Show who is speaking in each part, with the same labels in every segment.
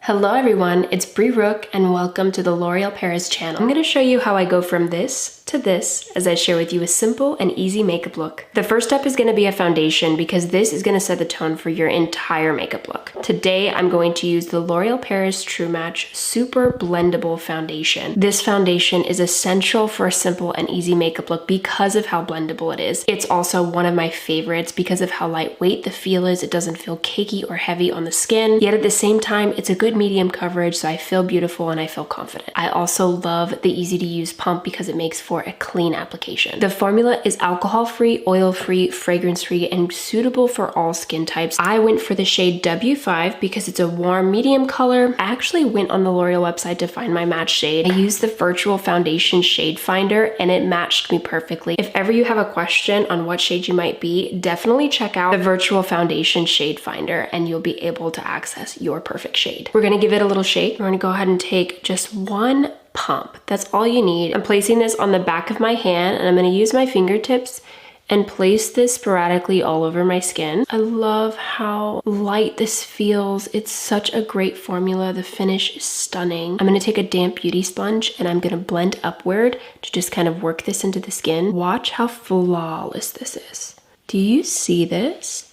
Speaker 1: Hello everyone, it's Brie Rook and welcome to the L'Oreal Paris channel. I'm going to show you how I go from this to this as I share with you a simple and easy makeup look. The first step is going to be a foundation because this is going to set the tone for your entire makeup look. Today I'm going to use the L'Oreal Paris True Match Super Blendable Foundation. This foundation is essential for a simple and easy makeup look because of how blendable it is. It's also one of my favorites because of how lightweight the feel is. It doesn't feel cakey or heavy on the skin, yet at the same time it's a good medium coverage, so I feel beautiful and I feel confident. I also love the easy to use pump because it makes for a clean application. The formula is alcohol-free, oil-free, fragrance-free, and suitable for all skin types. I went for the shade W5 because it's a warm medium color. I actually went on the L'Oreal website to find my match shade. I used the virtual foundation shade finder and it matched me perfectly. If ever you have a question on what shade you might be, definitely check out the virtual foundation shade finder and you'll be able to access your perfect shade. We're gonna give it a little shake. We're gonna go ahead and take just one pump. That's all you need. I'm placing this on the back of my hand and I'm gonna use my fingertips and place this sporadically all over my skin. I love how light this feels. It's such a great formula. The finish is stunning. I'm gonna take a damp beauty sponge and I'm gonna blend upward to just kind of work this into the skin. Watch how flawless this is. Do you see this?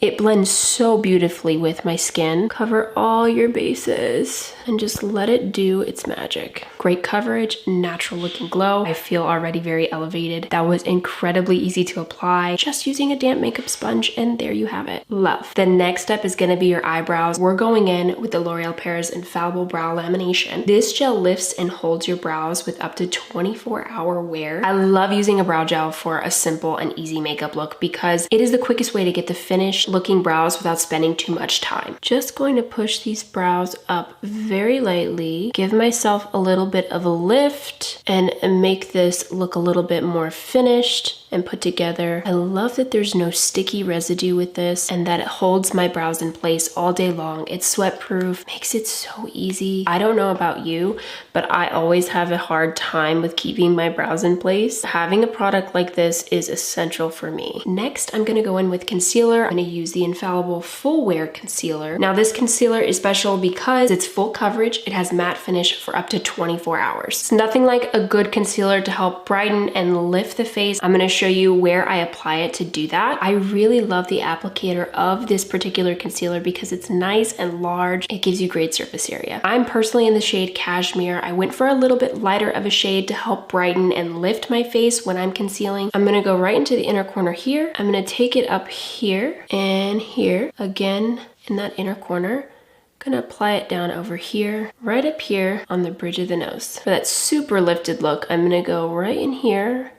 Speaker 1: It blends so beautifully with my skin. Cover all your bases and just let it do its magic. Great coverage, natural looking glow. I feel already very elevated. That was incredibly easy to apply. Just using a damp makeup sponge and there you have it. Love. The next step is gonna be your eyebrows. We're going in with the L'Oreal Paris Infallible Brow Lamination. This gel lifts and holds your brows with up to 24-hour wear. I love using a brow gel for a simple and easy makeup look because it is the quickest way to get the finish looking brows without spending too much time. Just going to push these brows up very lightly, give myself a little bit of a lift and make this look a little bit more finished and put together. I love that there's no sticky residue with this and that it holds my brows in place all day long. It's sweat proof, makes it so easy. I don't know about you, but I always have a hard time with keeping my brows in place. Having a product like this is essential for me. Next, I'm gonna go in with concealer. I'm gonna use the Infallible Full Wear Concealer. Now this concealer is special because it's full coverage. It has matte finish for up to 24 hours. It's nothing like a good concealer to help brighten and lift the face. I'm gonna show you where I apply it to do that. I really love the applicator of this particular concealer because it's nice and large. It gives you great surface area. I'm personally in the shade Cashmere. I went for a little bit lighter of a shade to help brighten and lift my face when I'm concealing. I'm gonna go right into the inner corner here. I'm gonna take it up here and here, again in that inner corner. Gonna apply it down over here, right up here on the bridge of the nose. For that super lifted look, I'm gonna go right in here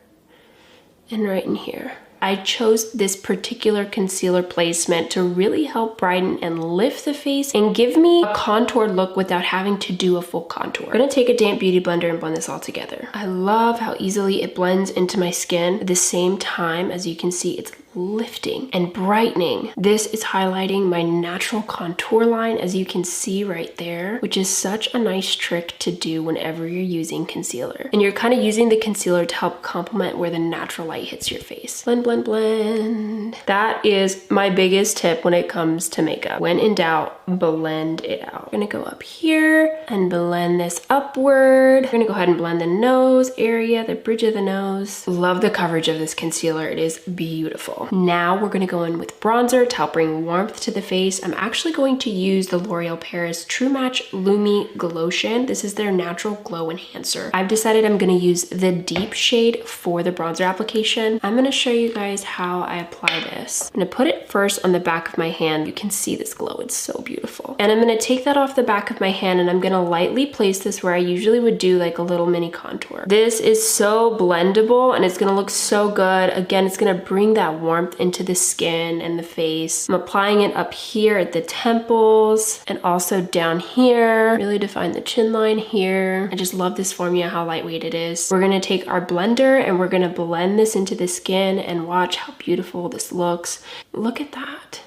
Speaker 1: and right in here. I chose this particular concealer placement to really help brighten and lift the face and give me a contoured look without having to do a full contour. I'm gonna take a damp beauty blender and blend this all together. I love how easily it blends into my skin. At the same time, as you can see, it's lifting and brightening. This is highlighting my natural contour line, as you can see right there, which is such a nice trick to do whenever you're using concealer. And you're kind of using the concealer to help complement where the natural light hits your face. Blend, blend, blend. That is my biggest tip when it comes to makeup. When in doubt, blend it out. I'm gonna go up here and blend this upward. I'm gonna go ahead and blend the nose area, the bridge of the nose. Love the coverage of this concealer. It is beautiful. Now we're gonna go in with bronzer to help bring warmth to the face. I'm actually going to use the L'Oreal Paris True Match Lumi Glotion. This is their natural glow enhancer. I've decided I'm gonna use the deep shade for the bronzer application. I'm gonna show you guys how I apply this. I'm gonna put it first on the back of my hand. You can see this glow, it's so beautiful. And I'm gonna take that off the back of my hand and I'm gonna lightly place this where I usually would do like a little mini contour. This is so blendable and it's gonna look so good. Again, it's gonna bring that warmth into the skin and the face. I'm applying it up here at the temples and also down here. Really define the chin line here. I just love this formula, how lightweight it is. We're gonna take our blender and we're gonna blend this into the skin and watch how beautiful this looks. Look at that.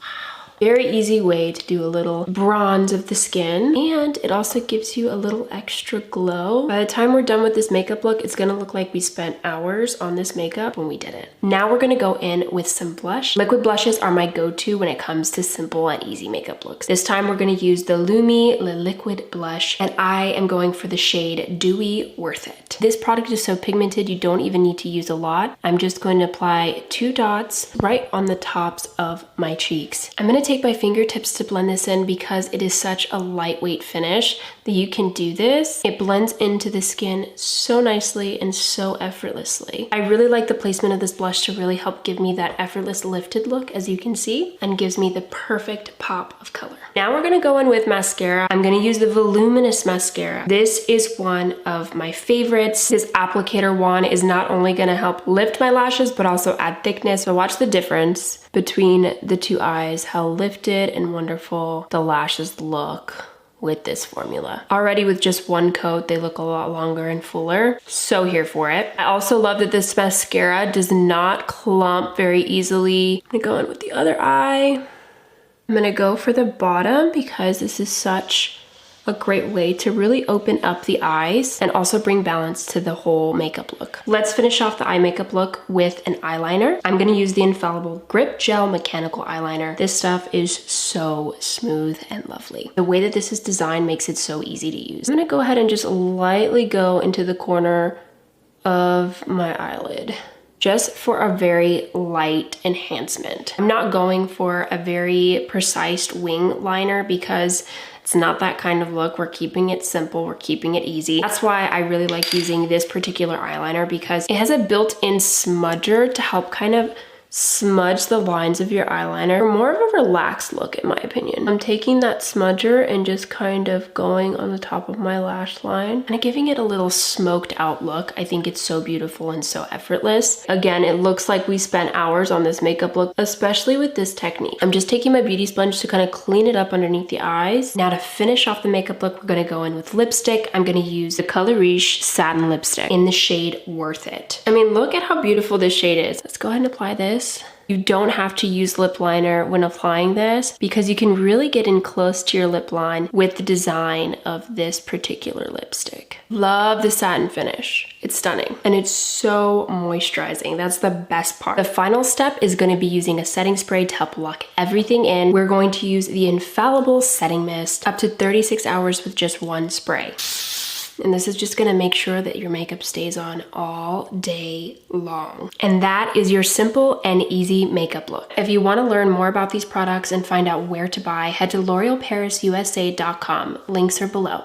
Speaker 1: Wow. Very easy way to do a little bronze of the skin, and it also gives you a little extra glow. By the time we're done with this makeup look, it's gonna look like we spent hours on this makeup when we did it. Now we're gonna go in with some blush. Liquid blushes are my go-to when it comes to simple and easy makeup looks. This time we're gonna use the Lumi Le Liquid Blush, and I am going for the shade Dewy Worth It. This product is so pigmented, you don't even need to use a lot. I'm just going to apply 2 dots right on the tops of my cheeks. I'm gonna take my fingertips to blend this in because it is such a lightweight finish that you can do this. It blends into the skin so nicely and so effortlessly. I really like the placement of this blush to really help give me that effortless lifted look, as you can see, and gives me the perfect pop of color. Now we're gonna go in with mascara. I'm gonna use the Voluminous Mascara. This is one of my favorites. This applicator wand is not only gonna help lift my lashes, but also add thickness. So watch the difference between the two eyes, how lifted and wonderful the lashes look with this formula. Already with just one coat, they look a lot longer and fuller. So here for it. I also love that this mascara does not clump very easily. I'm gonna go in with the other eye. I'm gonna go for the bottom because this is such a great way to really open up the eyes and also bring balance to the whole makeup look. Let's finish off the eye makeup look with an eyeliner. I'm gonna use the Infallible Grip Gel Mechanical Eyeliner. This stuff is so smooth and lovely. The way that this is designed makes it so easy to use. I'm gonna go ahead and just lightly go into the corner of my eyelid, just for a very light enhancement. I'm not going for a very precise wing liner because it's not that kind of look. We're keeping it simple, we're keeping it easy. That's why I really like using this particular eyeliner, because it has a built-in smudger to help kind of smudge the lines of your eyeliner for more of a relaxed look, in my opinion. I'm taking that smudger and just kind of going on the top of my lash line and giving it a little smoked out look. I think it's so beautiful and so effortless. Again, it looks like we spent hours on this makeup look, especially with this technique. I'm just taking my beauty sponge to kind of clean it up underneath the eyes. Now to finish off the makeup look, we're gonna go in with lipstick. I'm gonna use the Color Riche Satin Lipstick in the shade Worth It. I mean, look at how beautiful this shade is. Let's go ahead and apply this. You don't have to use lip liner when applying this because you can really get in close to your lip line with the design of this particular lipstick. Love the satin finish. It's stunning and it's so moisturizing. That's the best part. The final step is going to be using a setting spray to help lock everything in. We're going to use the Infallible Setting Mist up to 36 hours with just one spray. And this is just gonna make sure that your makeup stays on all day long. And that is your simple and easy makeup look. If you wanna learn more about these products and find out where to buy, head to l'orealparisusa.com. Links are below.